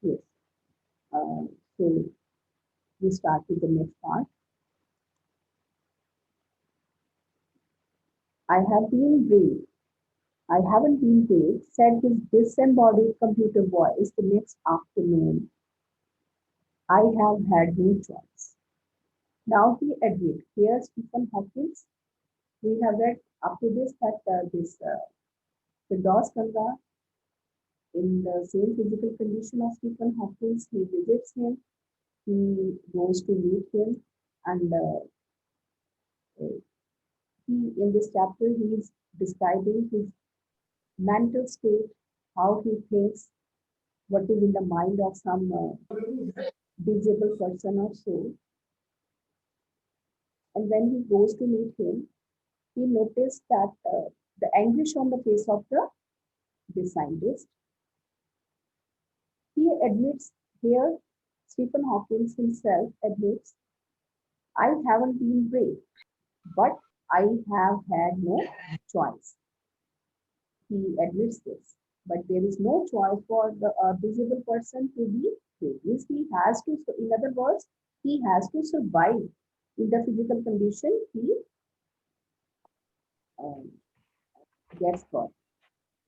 Yes. So we start with the next part. I have been brave. I haven't been brave, said his disembodied computer voice the next afternoon. I have had no choice. Now he admits, here Stephen Hawking, we have read up to this that this Firdaus Kanga, in the same physical condition of Stephen Hawking, he visits him, he goes to meet him, and he, in this chapter, he is describing his mental state, how he thinks, what is in the mind of some disabled person or so. And when he goes to meet him, he noticed that the anguish on the face of the scientist. He admits here, Stephen Hawking himself admits, I haven't been brave, but I have had no choice. He admits this. But there is no choice for the disabled person to be brave. Means he has to, in other words, he has to survive in the physical condition he um, gets got.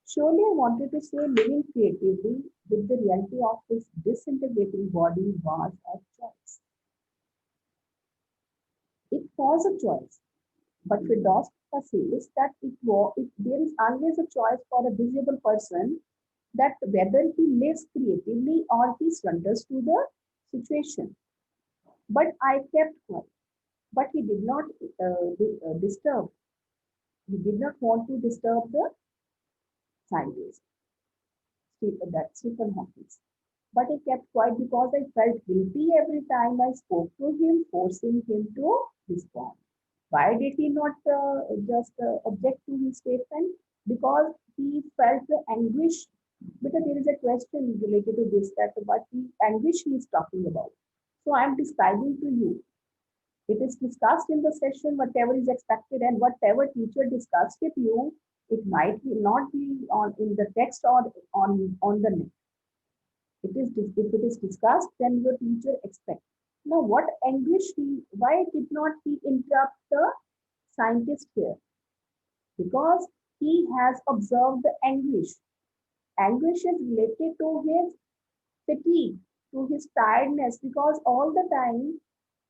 Surely I wanted to say living creatively with the reality of his disintegrating body was a choice. It was a choice. But Firdauska says that there is always a choice for a disabled person that whether he lives creatively or he surrenders to the situation. But I kept quiet. But he did not disturb. He did not want to disturb the scientist, that Stephen Hawking. But I kept quiet because I felt guilty every time I spoke to him, forcing him to respond. Why did he not just object to his statement? Because he felt the anguish. Because there is a question related to this, that what the anguish he is talking about. So I am describing to you. It is discussed in the session, whatever is expected and whatever teacher discussed with you, it might be not be on in the text or on the net. It is if it is discussed, then your teacher expects. Now, what anguish he? Why did not he interrupt the scientist here? Because he has observed the anguish. Anguish is related to his fatigue, to his tiredness, because all the time,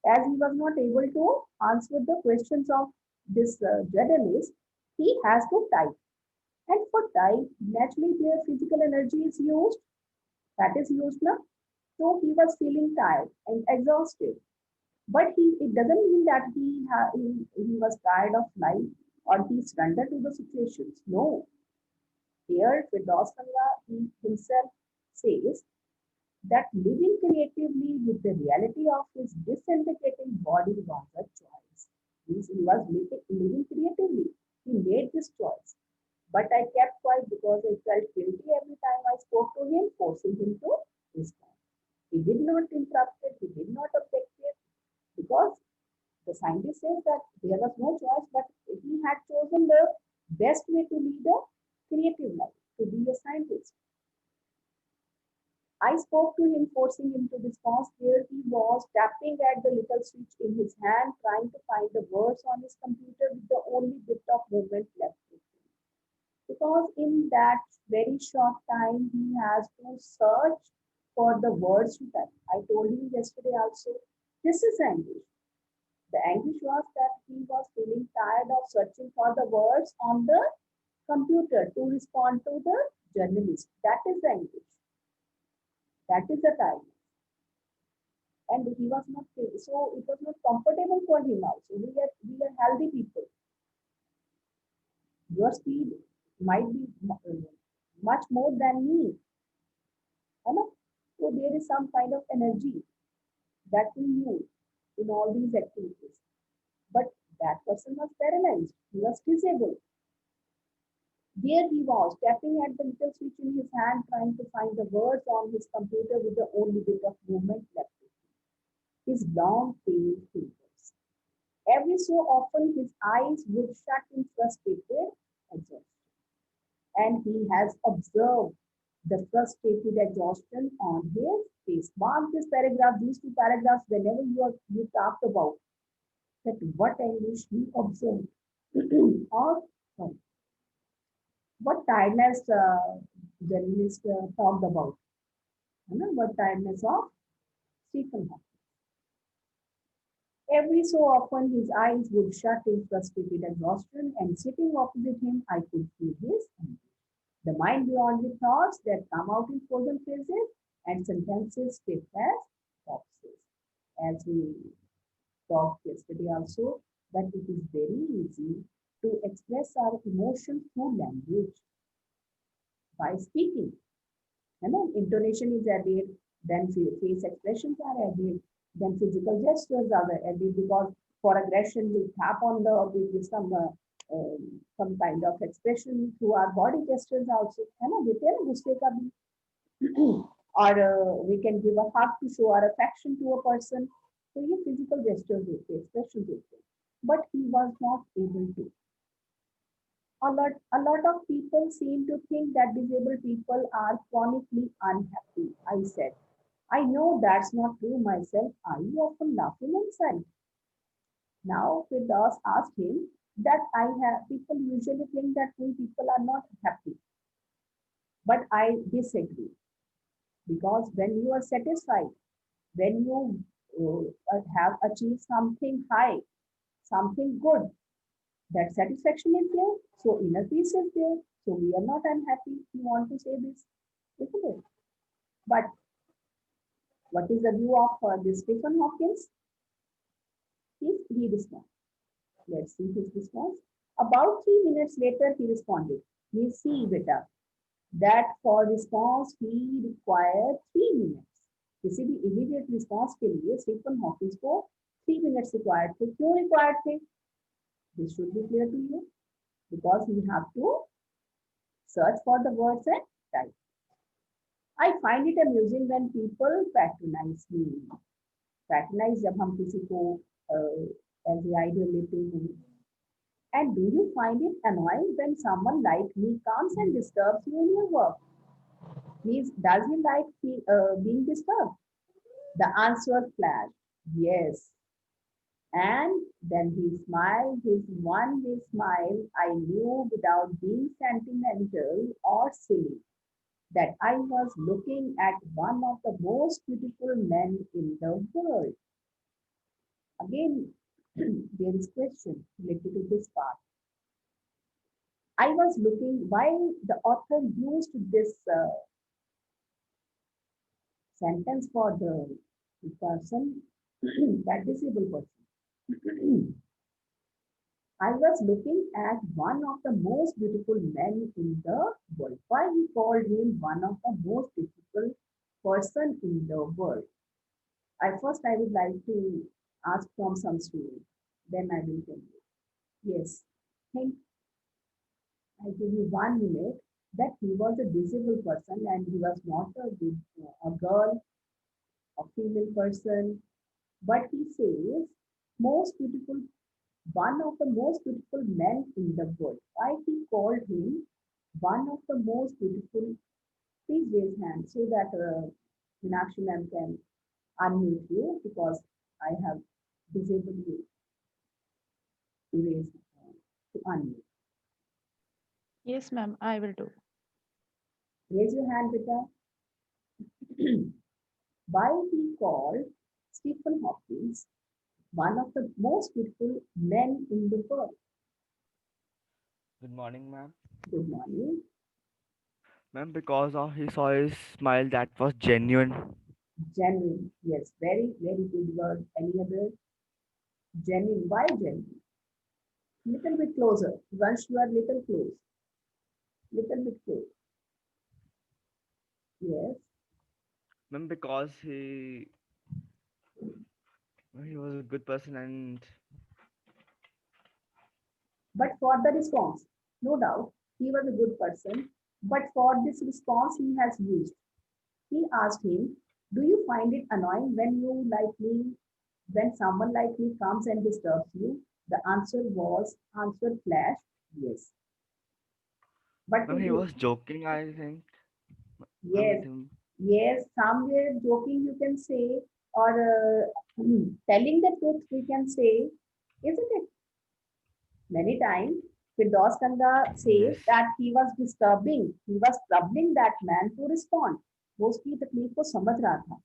as he was not able to answer the questions of this journalist, he has to type. And for type, naturally, their physical energy is used. That is used now. So he was feeling tired and exhausted. But it doesn't mean that he was tired of life or he surrendered to the situations. No, here Firdaus he himself says that living creatively with the reality of his disintegrating body was a choice. Means he was living creatively. He made this choice. But I kept quiet because I felt guilty every time I spoke to him, forcing him to respond. He did not interrupt it, he did not object it, because the scientist says that there was no choice, but he had chosen the best way to lead a creative life, to be a scientist. I spoke to him, forcing him to respond. There he was, tapping at the little switch in his hand, trying to find the words on his computer with the only bit of movement left with him. Because in that very short time, he has to search for the words to type. I told you yesterday also, this is anguish. The anguish was that he was feeling tired of searching for the words on the computer to respond to the journalist. That is anguish. That is the time. And he was not so it was not comfortable for him also. We are healthy people. Your speed might be much more than me. Right? So there is some kind of energy that we use in all these activities. But that person was paralyzed. He was disabled. There he was, tapping at the little switch in his hand, trying to find the words on his computer with the only bit of movement left. His long, pale fingers. Every so often, his eyes would shut in frustrated exhaustion. And he has observed. The frustrated exhaustion on his face. Mark this paragraph, these two paragraphs, whenever you talked about that what anguish he observed or sorry, what tiredness journalist talked about. You know, what tiredness of Stephen Hawking. Every so often his eyes would shut in frustrated exhaustion, and sitting opposite him, I could feel his anguish. The mind beyond the thoughts that come out in frozen phrases and sentences stiff as corpses. As we talked yesterday also, that it is very easy to express our emotions through language by speaking. And then intonation is added, then face expressions are added, then physical gestures are added because for aggression we tap on the with some kind of expression through our body gestures also. है ना देते हैं ना गुस्से का भी or we can give a hug to show our affection to a person. So ये physical gestures होते हैं, expressions होते हैं. But he was not able to. A lot of people seem to think that disabled people are chronically unhappy. I said, I know that's not true myself. Are you often laughing inside? Now Firdaus asked him that I have people usually think that we people are not happy. But I disagree because when you are satisfied, when you have achieved something high, something good, that satisfaction is there, so inner peace is there. So we are not unhappy. We want to say this, isn't it? But what is the view of this Stephen Hawkins? He responds. Let's see his response. About 3 minutes later, he responded, "You see, beta, that for response he required 3 minutes." किसी भी immediate response के लिए Stephen Hawkins को 3 minutes required थे. क्यों required थे? This should be clear to you because you have to search for the words and type. I find it amusing when people patronize me. Patronize जब हम किसी को as the idol लेते हैं. And do you find it annoying when someone like me comes and disturbs you in your work? Means, does he like being disturbed? The answer flashed, yes. And then he smiled his one way smile. I knew without being sentimental or silly that I was looking at one of the most beautiful men in the world. Again, there is question related to this part. I was looking why the author used this sentence for the person, that disabled person. I was looking at one of the most beautiful men in the world. Why he called him one of the most beautiful person in the world? I would like to ask from some student. Then I will tell you. Yes, think I give you 1 minute that he was a disabled person and he was not a girl, a female person, but he says most beautiful, one of the most beautiful men in the world. Why he called him one of the most beautiful? Please raise hand so that Meenakshi ma'am can unmute you because I have disabled you to raise to unmute. Yes, ma'am, I will do. Raise your hand, Vita. Why he called Stephen Hawkins one of the most beautiful men in the world? Good morning, ma'am. Good morning. Ma'am, because of he saw his smile that was genuine. Genuine. Yes, very, very good word. Any other? Genuine. Why genuine? Little bit closer. Once you are little close. Little bit close. Yes. Ma'am, because he was a good person and But for the response, no doubt, he was a good person. But for this response he has used, he asked him, "Do you find it annoying when someone like me comes and disturbs you?" The answer flashed, yes. But ma'am, it he is was joking, I think. Yes, yes, somewhere joking you can say, or telling the truth we can say, isn't it? Many times, Firdaus Kanda says Yes. that he was troubling that man to respond. वो उसकी तकलीफ को समझ रहा था.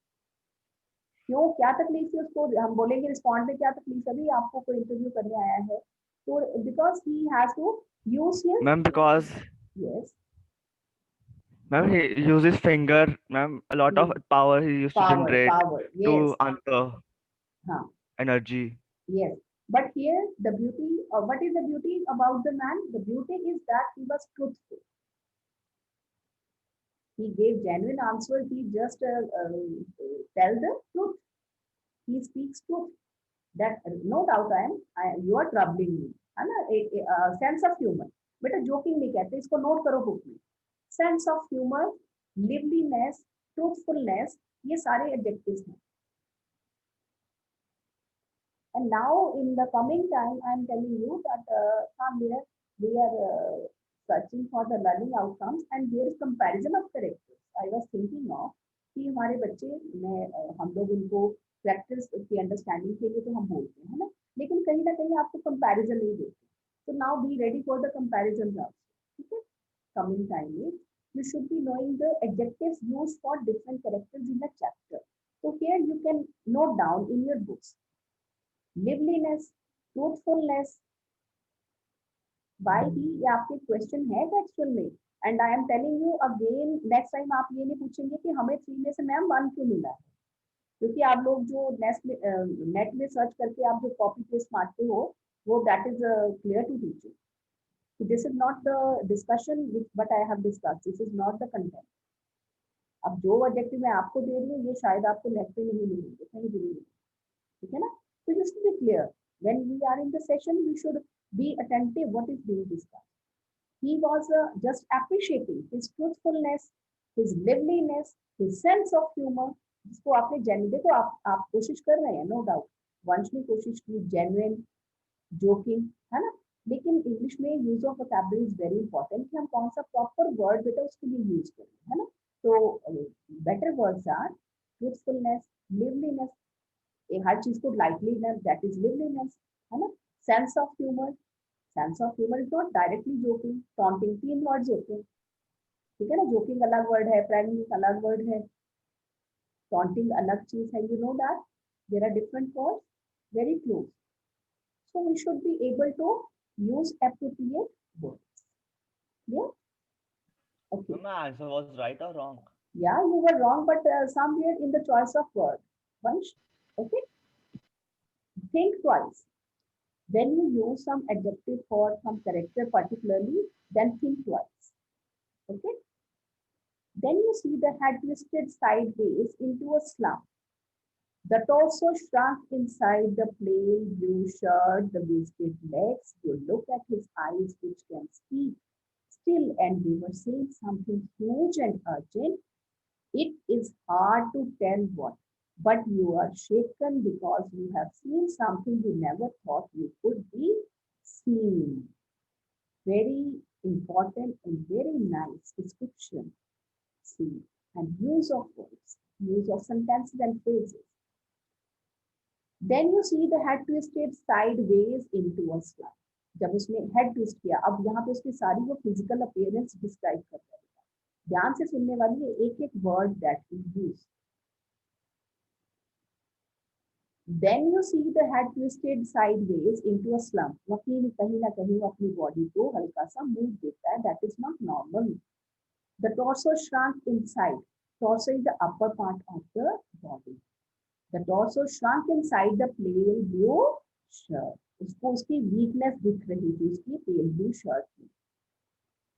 क्यों, क्या तकलीफ थी उसको, हम बोलेंगे रिस्पॉन्ड में क्या तकलीफ है, अभी आपको कोई इंटरव्यू करने आया है, तो because he has to use his, Ma'am, because yes, ma'am he uses finger, ma'am, a lot of power he used to power generate power, to yes, answer हाँ, energy. yes. But here the beauty, what is the beauty about the man? The beauty is that he was truthful. He gave genuine answer. He just tell the truth. He speaks truth. That no doubt you are troubling me. है ना, sense of humour. बेटा joking नहीं कहते, इसको note करो book में. Sense of humour, लिवलीनेस, truthfulness, ये सारे एडजेक्टिव्स हैं. And now in the coming time, I am telling you that somewhere we are searching for the learning outcomes and there is comparison of characters. I was thinking of कि हमारे बच्चे में हम लोग उनको कैरेक्टर्स की understanding के लिए तो हम बोलते हैं, है ना, लेकिन कहीं ना कहीं आपको कंपैरिजन नहीं देते. तो now be ready for the comparison also. ठीक है, कमिंग टाइम में you should be knowing the adjectives used for different characters in the chapter. So here you can note down in your books liveliness, truthfulness. Why he, ये आपके question है textual में. And I am telling you again, next time आप ये नहीं पूछेंगे कि हमें 3 में से मैम 1 क्यों मिला है, क्योंकि आप लोग जो नेट में सर्च करके आप जो कॉपी पेस्ट मारते हो, वो that is clear to teacher. This is not the discussion which but I have discuss, this is not the content. अब जो ऑब्जेक्टिव मैं आपको दे रही हूँ ये शायद आपको नेट पे नहीं मिलेंगे, कहीं भी नहीं मिलेंगे. ठीक है ना, so just to be clear, when we are in the session we should be attentive what is being discussed. He was just appreciating his truthfulness, his liveliness, his sense of humor. जिसको आपने genuine, देखो आप कोशिश कर रहे हैं, no doubt. वंश ने कोशिश की जेन्युइन, जोकिंग, है ना, लेकिन इंग्लिश में use of vocabulary is very important कि हम कौन सा प्रॉपर वर्ड बेटा उसके लिए यूज करें, है ना. तो बेटर वर्ड्स आर ट्रूथफुलनेस, लिवलीनेस, हर चीज को लाइटली ना, दैट इज लिवलीनेस, है ना. Sense of humour, sense of humour is not directly joking. Taunting 3 words होते हैं, ठीक है ना. जोकिंग अलग वर्ड है, प्रैंकिंग अलग वर्ड है, टॉन्टिंग अलग चीज है. You know that there are different words, very close. So we should be able to use appropriate words. Yeah, okay. My answer was right or wrong? Yeah, you were wrong, but somewhere in the choice of word. Vansh, okay. Think twice. When you use some adjective for some character particularly, then think twice. Okay. Then you see the head twisted sideways into a slump. The torso shrunk inside the plain blue shirt, the wasted legs. You look at his eyes, which can speak still, and they were saying something huge and urgent. It is hard to tell what, but you are shaken because you have seen something you never thought you could be seen. Very important and very nice description. See, and use of words, use of sentences and phrases. Then you see the head twisted sideways into a slump. जब उसने head twist किया, अब यहाँ पे उसकी सारी वो physical appearance describe कर रहा है. ध्यान से सुनने वाली है एक एक word that is used. Then you see the head twisted sideways into a slump. वकील कहीं ना कहीं अपनी बॉडी को हल्का सा मूव देता है. That is not normal. The torso shrunk inside. Torso is the upper part of the body. The torso shrunk inside the pale blue shirt. उसको उसकी weakness दिख रही थी उसकी pale blue shirt में.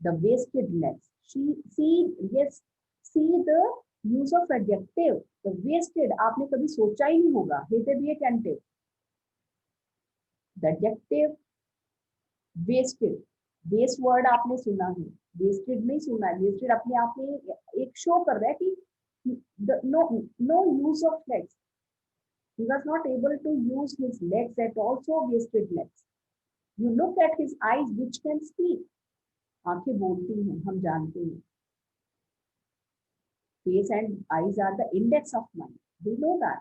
The wasted legs. Yes, see the use of adjective. The wasted आपने कभी सोचा ही नहीं होगा. Let there be attentive. The adjective wasted. Waste word आपने सुना है, wasted नहीं सुना है. Wasted अपने आप में एक शो कर रहा है कि no use of legs. He was not able to use his legs at all, so wasted legs. You look at his eyes, which can speak. आंखें बोलती हैं, हम जानते हैं. Face and eyes are the index of mind. We know that.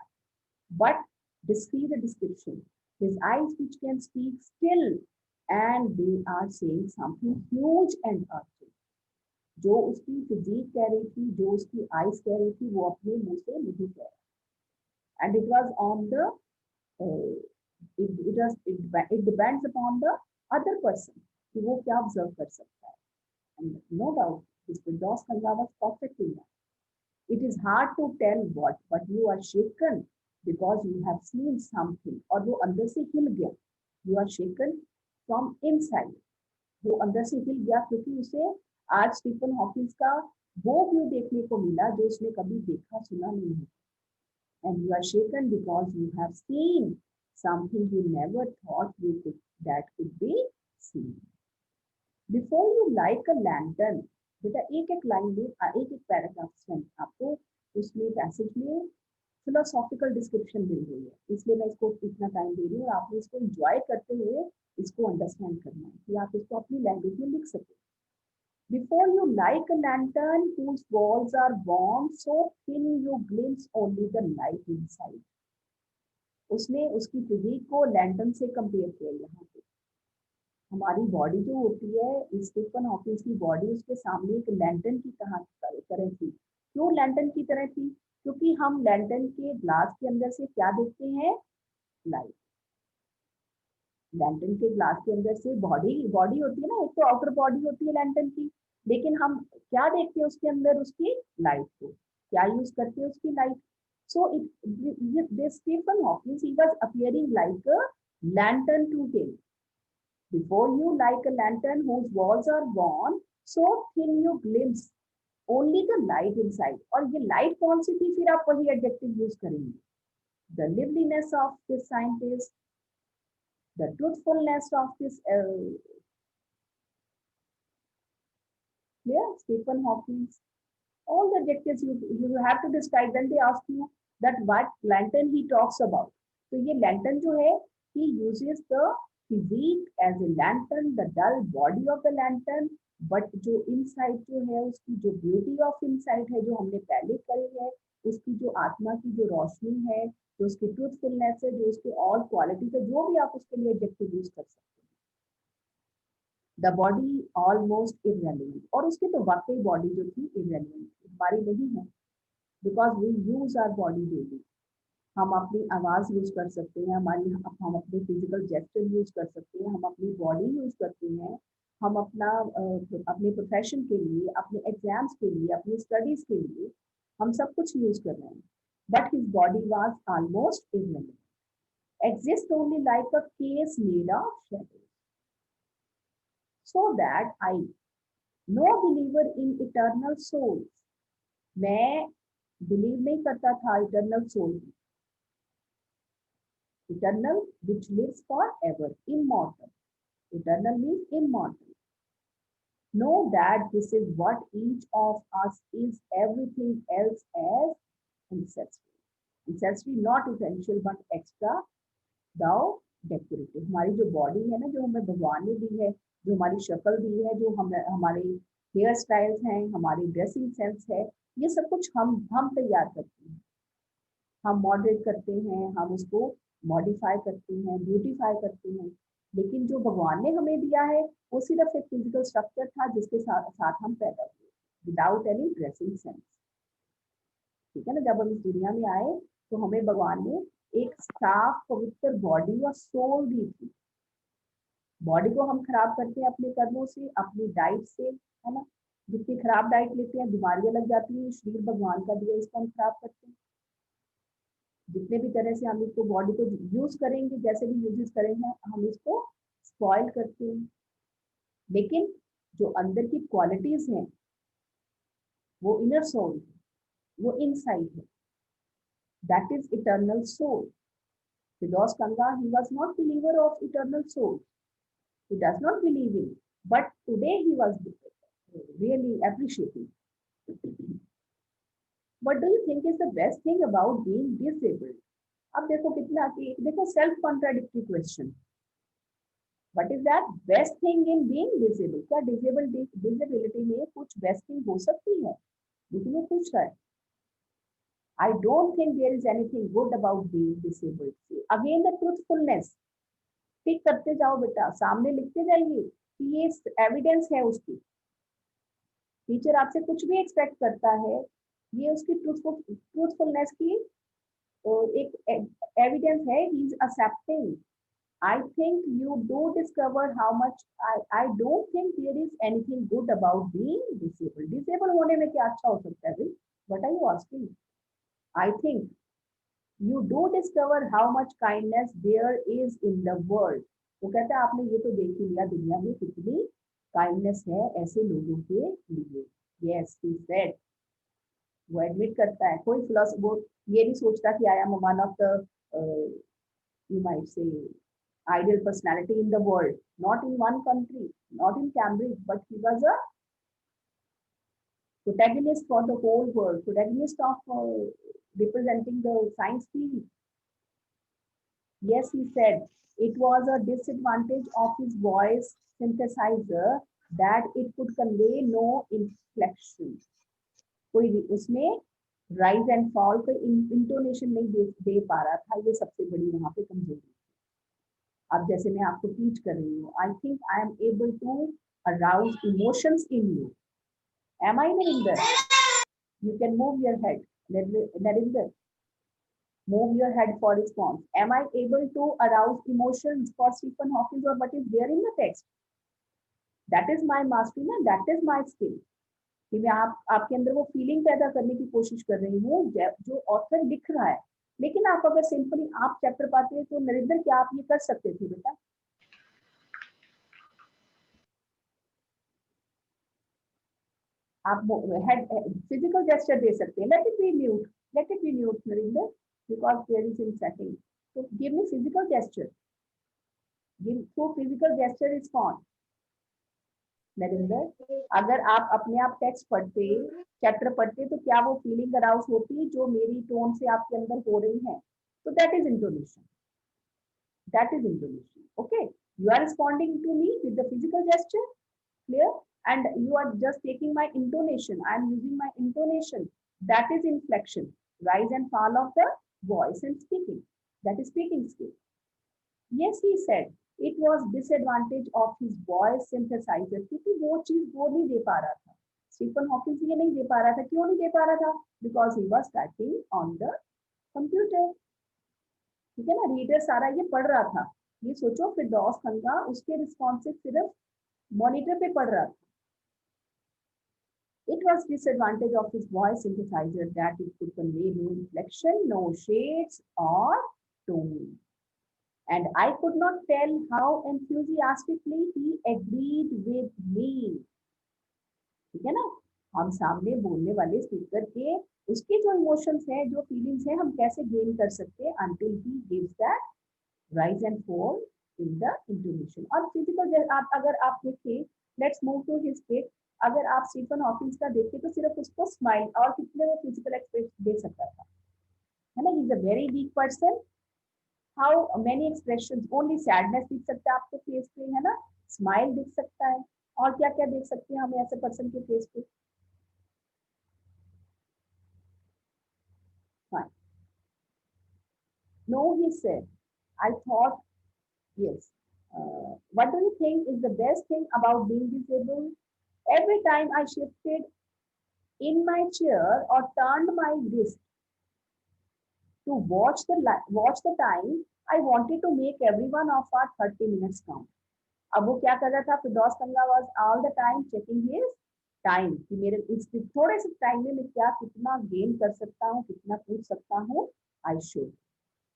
But see the description. His eyes which can speak still and they are saying something huge and urgent. जो उसकी physique कह रही थी, जो उसकी आइज कह रही थी, वो अपने मुंह से नहीं कह रहा. And it was on the it depends upon the other person कि वो क्या observe कर सकता है. And no doubt, this Firdaus Kanga was perfect in that. It is hard to tell what, but you are shaken because you have seen something. और वो अंदर से हिल गया. You are shaken from inside. वो अंदर से हिल गया क्योंकि उसे आज स्टीफन हॉकिंस का वो व्यू देखने को मिला जो उसने कभी देखा सुना नहीं है. And you are shaken because you have seen something you never thought that could be seen. Before you light a lantern, बेटा एक एक लाइन में एक एक पैराग्राफ से आपको उसमें पैसेज में फिलोसॉफिकल डिस्क्रिप्शन मिल रही है, इसलिए मैं इसको इतना टाइम दे रही हूँ और आपने इसको एंजॉय करते हुए इसको अंडरस्टैंड करना है कि आप इसको अपनी लैंग्वेज में लिख सके. Before you light a lantern whose walls are warm so thin you glimpse only the light inside. उसने उसकी फिजिक को लैंटर्न से कंपेयर किया. यहाँ पे हमारी बॉडी जो होती है, स्टीफन हॉकिंस की बॉडी उसके सामने एक लैंटर्न की तरह थी. क्यों लैंटर्न की तरह थी? क्योंकि हम लैंटर्न के ग्लास के अंदर से क्या देखते हैं? लाइट. लैंटर्न के ग्लास के अंदर से बॉडी होती है ना, एक तो आउटर बॉडी होती है लैंटर्न की, लेकिन हम क्या देखते हैं उसके अंदर? उसकी लाइट को. क्या यूज करते हैं उसकी light? So this Stephen Hawking, he was appearing like a lantern to him. Before you like a lantern whose walls are warm, so thin you glimpse only the light inside. और ये light कौन सी थी? फिर आप वही adjective use करेंगे. The liveliness of this scientist, the truthfulness of this Stephen Hawking. All the adjectives you have to describe. Then they ask you that what lantern he talks about. तो ये lantern जो है, he uses the physique as a lantern, the dull body of the lantern, but जो inside जो है, उसकी जो beauty of inside है, जो हमने पहले करी है, उसकी जो आत्मा की जो रोशनी है, जो उसकी truthfulness है, जो उसके all qualities है, जो भी आप उसके लिए adjective use कर सकते हैं. The body almost irrelevant. और उसकी तो वाकई बॉडी जो थी irrelevant थी, हमारी नहीं है. Because we use our body daily. हम अपनी आवाज यूज कर सकते हैं, हम अपने फिजिकल जेस्चर यूज कर सकते हैं, हम अपनी बॉडी यूज करते हैं, हम अपने प्रोफेशन के लिए, अपने एग्जाम्स के लिए, अपनी स्टडीज के लिए हम सब कुछ यूज कर रहे हैं. But his body was almost irrelevant, exist only like a case made of shadow. So that I, no believer in eternal souls, मैं बिलीव नहीं करता था इटर्नल सोल में. Eternal which lives forever, immortal. Eternal means immortal. Know that this is what each of us is, everything else as ancestry. Ancestry not essential but extra, thou decorative. हमारी जो body है ना, जो हमें भगवान ने दी है, जो हमारी शक्ल दी है, जो हमारे हेयर स्टाइल्स हैं, हमारी ड्रेसिंग सेंस है, ये सब कुछ हम तैयार करते हैं. हम मॉडरेट करते हैं, हम उसको मॉडिफाई करते हैं, ब्यूटीफाई करते हैं. लेकिन जो भगवान ने हमें दिया है वो सिर्फ एक फिजिकल स्ट्रक्चर था जिसके साथ हम पैदा हुए, विदाउट एनी ड्रेसिंग सेंस. ठीक है ना. जब हम इस दुनिया में आए तो हमें भगवान ने एक साफ पवित्र बॉडी और सोल दी थी. बॉडी को हम खराब करते हैं अपने कर्मों से, अपनी डाइट से, है ना. जितनी खराब डाइट लेते हैं बीमारियां लग जाती हैं. शरीर भगवान का दिया, इसको हम खराब करते हैं. जितने भी तरह से हम इसको बॉडी को यूज करेंगे, जैसे भी यूजेस करेंगे, हम इसको स्पॉइल करते हैं. लेकिन जो अंदर की क्वालिटीज हैं वो इनर सोल, वो इनसाइड है. That is eternal soul. Firdaus Kanga, he was not believer of eternal soul. He does not believe in, but today he was really appreciating. What do you think is the best thing about being disabled? अब देखो कितना, देखो self contradictory question. What is that best thing in being disabled? क्या disability में कुछ best thing हो सकती है? लेकिन वो पूछ रहा है I don't think there is anything good about being disabled. Again, the truthfulness. टिक करते जाओ बेटा, सामने लिखते जाइए कि ये एविडेंस है उसकी. टीचर आपसे कुछ भी एक्सपेक्ट करता है, ये उसकी ट्रूथफुलनेस की एक एविडेंस है. He is accepting. I think you do discover how much I don't think there is anything good about being disabled. Disabled होने में क्या अच्छा हो सकता है भाई? What are you asking? I think you do discover how much kindness there is in the world. वो कहता है आपने ये तो देख ही लिया दुनिया में कितनी काइंडनेस है ऐसे लोगों के लिए. Yes, he said. वो एडमिट करता है. कोई फिलोसफर ये नहीं सोचता कि I am one of the you might say ideal personality in the world, not in one country, not in Cambridge, but he was a protagonist for the whole world, protagonist of representing the science field. Yes, he said it was a disadvantage of his voice synthesizer that it could convey no inflection. कोई उसमें rise and fall का intonation नहीं दे पा रहा था. ये सबसे बड़ी वहां पे कमजोरी. अब जैसे मैं आपको टीच कर रही हूँ, I think I am able to arouse emotions in you. Am I Narinder? You can move your head. Narinder, move your head for response. Am I able to arouse emotions for Stephen Hawking or what is there in the text? That is my mastery ना, that is my skill. कि मैं आपके अंदर वो feeling पैदा करने की कोशिश कर रही हूँ जो ऑथर लिख रहा है. लेकिन आप अगर सिंपली आप चैप्टर पाते हैं तो नरेंद्र क्या आप ये कर सकते थे बेटा? आप हेड फिजिकल जेस्चर दे सकते हैं. Let it be mute. Let it be mute Narendra because there is in setting. तो give me physical gesture. Give through physical gesture is कौन? नरेंद्र, अगर आप अपने आप टेक्स्ट पढ़ते, चैप्टर पढ़ते तो क्या वो फीलिंग अराउज होती जो मेरी टोन से आपके अंदर हो रही है? तो that is intonation. That is intonation. Okay, you are responding to me with the physical gesture. Clear? And you are just taking my intonation. I am using my intonation. That is inflection. Rise and fall of the voice and speaking. That is speaking skill. Yes, he said it was disadvantage of his voice synthesizer क्योंकि वो चीज वो नहीं दे पा रहा था. Stephen Hawkins ये नहीं दे पा रहा था. क्यों नहीं दे पा रहा था? Because he was typing on the computer. ठीक है ना. रीडर सारा ये पढ़ रहा था. ये सोचो फिरदौस खंगा उसके रिस्पॉन्सिव सिर्फ मॉनिटर पे पढ़ रहा था. It was disadvantage of his voice synthesizer that it could convey no inflection, no shades or tone. And I could not tell how enthusiastically he agreed with me. ठीक है ना. हम सामने बोलने वाले स्पीकर के उसके जो इमोशंस हैं, जो फीलिंग्स हैं, हम कैसे गेन कर सकते हैं until he gives that rise and fall in the intonation. और फिजिकल आप अगर आप देखें, let's move to his pic. अगर आप स्टीफन हॉकिंस का देखें तो सिर्फ उसको स्माइल और कितने वो फिजिकल एक्सप्रेशन दे सकता था, है ना. He is a very weak person. How many expressions? Only sadness दिख सकता है आपके फेस पे, है ना. स्माइल दिख सकता है. और क्या क्या देख सकते हैं हम ऐसे पर्सन के फेस पे? Fine. No, he said. I thought, yes. What do you think is the best thing about being disabled? Every time I shifted in my chair or turned my wrist to watch the time, I wanted to make every one of our 30 minutes count. अब वो क्या कर रहा था? फिरदौस खंगा was all the time checking his time कि मेरे इस थोड़े से टाइम में मैं क्या कितना गेन कर सकता हूँ, कितना पूछ सकता हूँ. I should.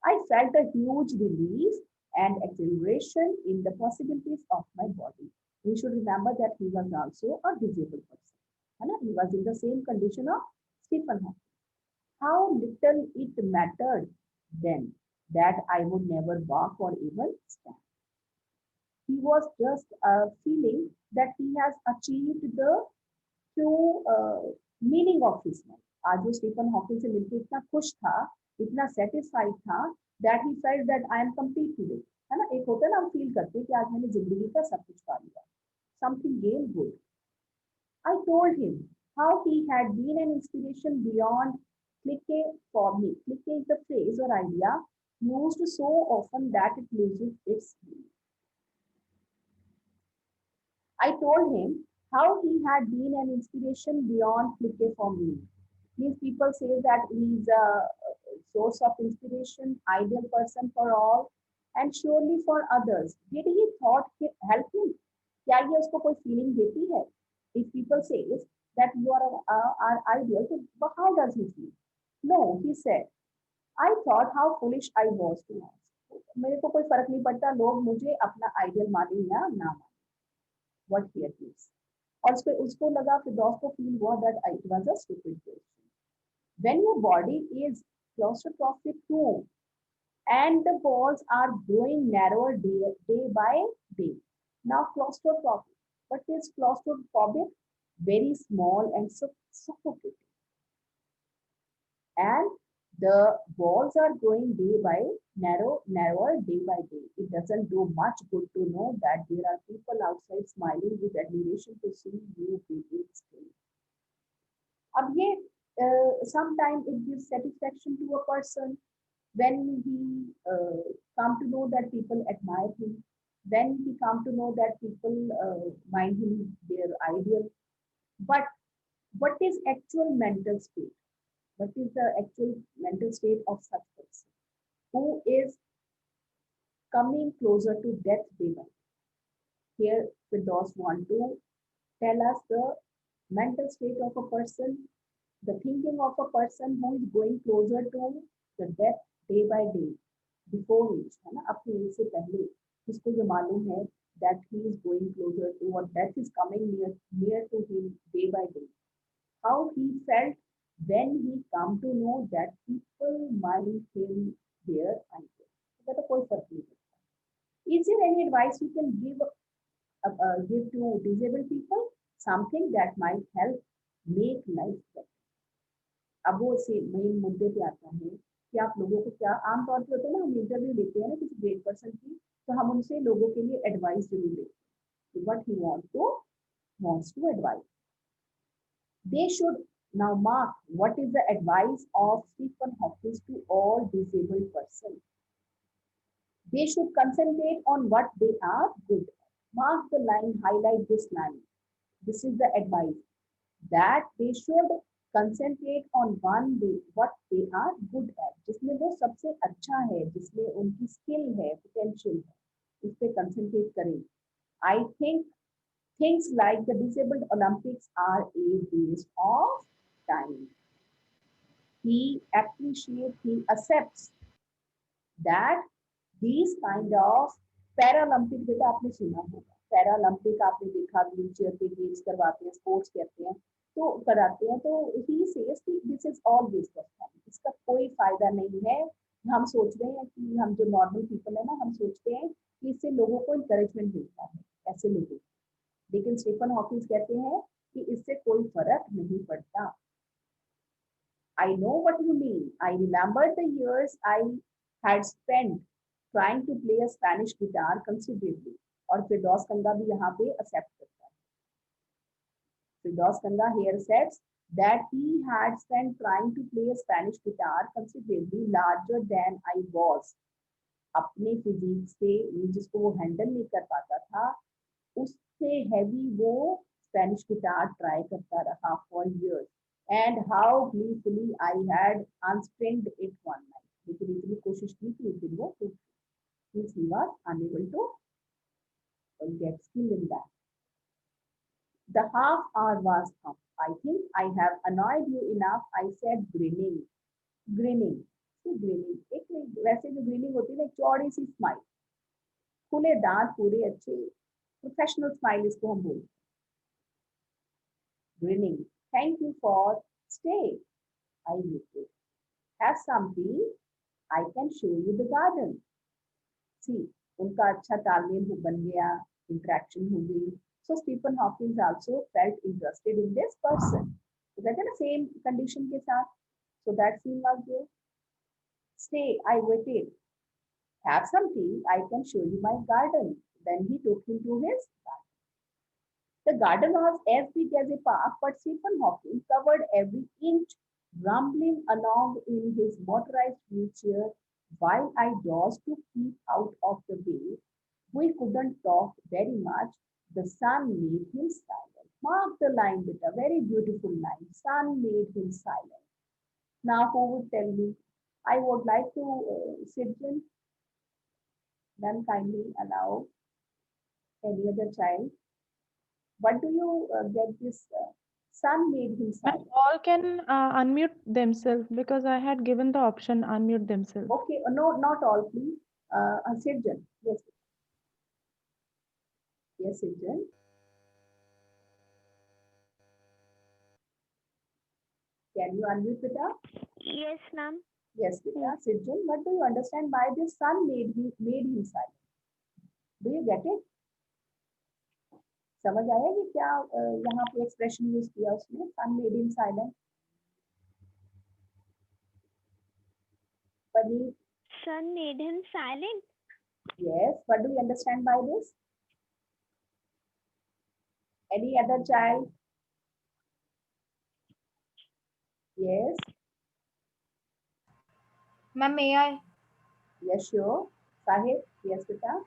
I felt a huge release and exhilaration in the possibilities of my body. We should remember that he was also a disabled person. He was in the same condition of Stephen Hawking. How little it mattered then that I would never walk or even stand. He was just feeling that he has achieved the true meaning of his life. आज वो Stephen Hawking से मिलकर इतना खुश था, इतना satisfied था, that he felt that I am complete today. है ना. एक होता है ना, हम फील करते हैं कि आज मैंने जिंदगी का सब कुछ पा लिया. Something gained good. I told him how he had been an inspiration beyond Clique for me. Clique is the phrase or idea used so often that it loses its meaning. I told him how he had been an inspiration beyond Clique for me. Means people say that he's a source of inspiration, ideal person for all, and surely for others. Did he thought help him? क्या ये उसको कोई feeling देती है? If people say that you are ideal, so how does he feel? No, he said. I thought how foolish I was to ask. मेरे को कोई फर्क नहीं पड़ता लोग मुझे अपना आइडियल माने या ना माने. What he feels. और उसको लगा फिर दोस्त को फील हुआ that it was a stupid question. When your body is claustrophobic too, and the walls are growing narrower day by day. Now claustrophobic. What is claustrophobic? Very small and suffocating. And the walls are growing narrower day by day. It doesn't do much good to know that there are people outside smiling with admiration to see you breathing still. अब ये sometimes it gives satisfaction to a person when he come to know that people admire him, when he come to know that people mind him their ideal. But what is actual mental state? What is the actual mental state of such person who is coming closer to death day by day? Here, Firdaus want to tell us the mental state of a person, the thinking of a person who is going closer to the death day by day, before age, है ना, अपने age से पहले, जिसको ये मालूम है that he is going closer to or death is coming near to him day by day. How he felt when he come to know that people mind him their idea. तो तो कोई फर्क नहीं पड़ता. Is there any advice you can give to disabled people? Something that might help make life better. अब वो से main मुद्दे पे आता है कि आप लोगों को क्या आमतौर पे होता है ना, हम इंटरव्यू लेते हैं ना किसी ग्रेट पर्सन की, तो हम उनसे लोगों के लिए एडवाइस जरूर लेते हैं. What he wants to advise. They should now mark what is the advice of Stephen Hawking to all disabled persons. They should concentrate on what they are good at. Mark the line, highlight this line. This is the advice that they should concentrate on what they are good at. जिसमें वो सबसे अच्छा है, जिसमें उनकी skill है, potential है, उस पे concentrate करें. I think things like the disabled Olympics are a waste of time. He accepts that these kind of Paralympic, बेटा आपने सुना होगा, Paralympic आपने देखा, व्हीलचेयर पे गेम्स करवाते हैं, स्पोर्ट्स करते हैं, तो कराते हैं, तो he says कि this is all waste of time. इसका कोई फायदा नहीं है. हम सोच रहे हैं कि हम जो नॉर्मल पीपल है ना, हम सोचते हैं कि इससे लोगों को इंकरेजमेंट मिलता है, ऐसे लोगों को. लेकिन स्टीफन हॉकिंस कहते हैं कि इससे कोई फर्क नहीं पड़ता. I know what you mean. I remember the years I had spent trying to play a Spanish guitar considerably. और फिरदौस कंगा भी यहाँ पे एक्सेप्ट करता है. फिरदौस कंगा here says that he had spent trying to play a Spanish guitar considerably larger than I was. अपने physique से जिसको वो हैंडल नहीं कर पाता था, उससे हैवी वो स्पेनिश गिटार ट्राई करता रहा for years. And how gleefully I had unstringed it one night. लेकिन इतनी कोशिश की कि एक दिन वो टूट गई. He was unable to get skill in that. The half hour was up. I think I have annoyed you enough. I said grinning. Grinning. See, grinning. एक वैसे जो grinning होती है ना, चौड़ी सी स्माइल, खुले दांत, पूरे अच्छे प्रोफेशनल स्माइल इसको हम बोलते हैं. Grinning. Thank you for stay. I waited. Have some tea. I can show you the garden. See, उनका अच्छा तालमेल बन गया, इंटरेक्शन हो गई. So Stephen Hawking also felt interested in this person. तो कहते हैं ना सेम कंडीशन के साथ. So that scene was there. Stay, I waited. Have some tea. I can show you my garden. Then he took him to his garden. The garden was as big as a park, but Stephen Hawking covered every inch rumbling along in his motorized wheelchair while I dozed to keep out of the way. We couldn't talk very much. The sun made him silent. Mark the line, beta. Very beautiful line. Sun made him silent. Now, who would tell me? I would like to, Sidjan, then kindly allow any other child. What do you get this? Sun made him Ma'am, silent. all can unmute themselves because I had given the option unmute themselves. Okay, no, not all, please. Sidjan, yes, yes, Sidjan. Can you unmute Vita? Yes, ma'am. Yes, Vita. Sidjan, what do you understand by this? Sun made him silent. Do you get it? समझ आया कि क्या यहाँ पे expression use किया उसने? Sun made him silent. Paneet, Sun made him silent. yes. What do you understand by this? Any other child? Yes. Ma'am, may I? Yes, sure. Sahib, yes, Vita.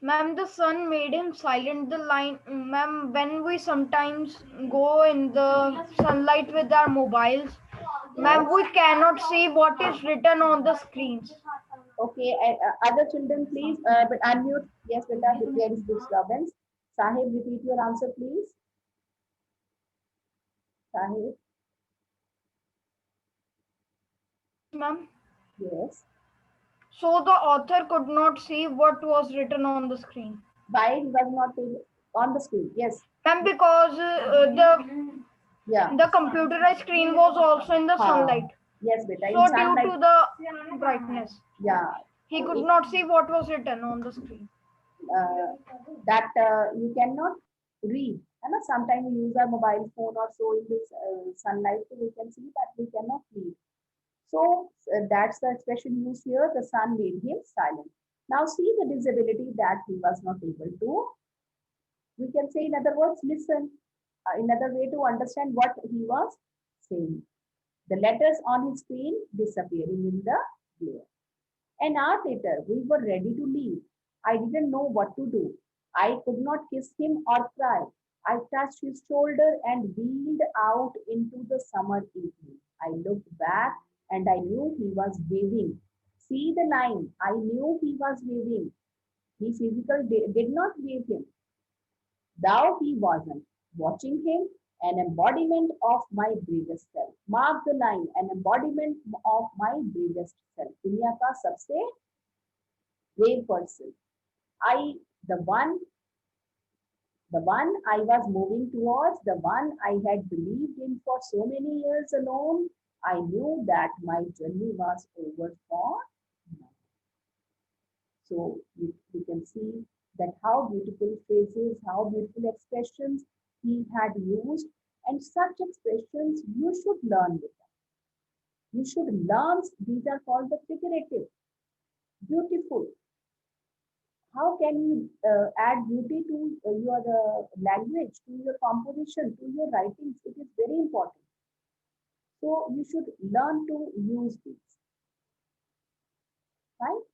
Ma'am, the sun made him silent. The line, ma'am, when we sometimes go in the sunlight with our mobiles, ma'am, we cannot see what is written on the screens. Okay, other children, please, but unmute. Yes, Vita, there is disturbance. Sahib, repeat your answer, please. Sahib, Ma'am, yes. so the author could not see what was written on the screen. Why he was not on the screen? Yes. Ma'am, because Yeah. the computerized screen was also in the sunlight. Yes, beta. So In due sunlight, to the brightness, yeah. he could not see what was written on the screen. That you cannot read. And sometimes we use our mobile phone or so in this sunlight, so we can see that we cannot read. So that's the expression used here. The sun made him silent. Now see the disability that he was not able to. We can say in other words, listen. Another way to understand what he was saying. The letters on his screen disappearing in the glare. An hour later, we were ready to leave. I didn't know what to do. I could not kiss him or cry. I touched his shoulder and wheeled out into the summer evening. I looked back and I knew he was waving. See the line. I knew he was waving. He physically did not wave him. Thou he wasn't. Watching him, an embodiment of my bravest self. Mark the line, an embodiment of my bravest self. दुनिया का सबसे brave person. I, the one, the one I was moving towards, the one I had believed in for so many years alone, I knew that my journey was over for now. So you can see that how beautiful phrases, how beautiful expressions he had used, and such expressions you should learn with them. You should learn, these are called the figurative, beautiful. How can you add beauty to your language, to your composition, to your writings? It is very important. So you should learn to use these. Right?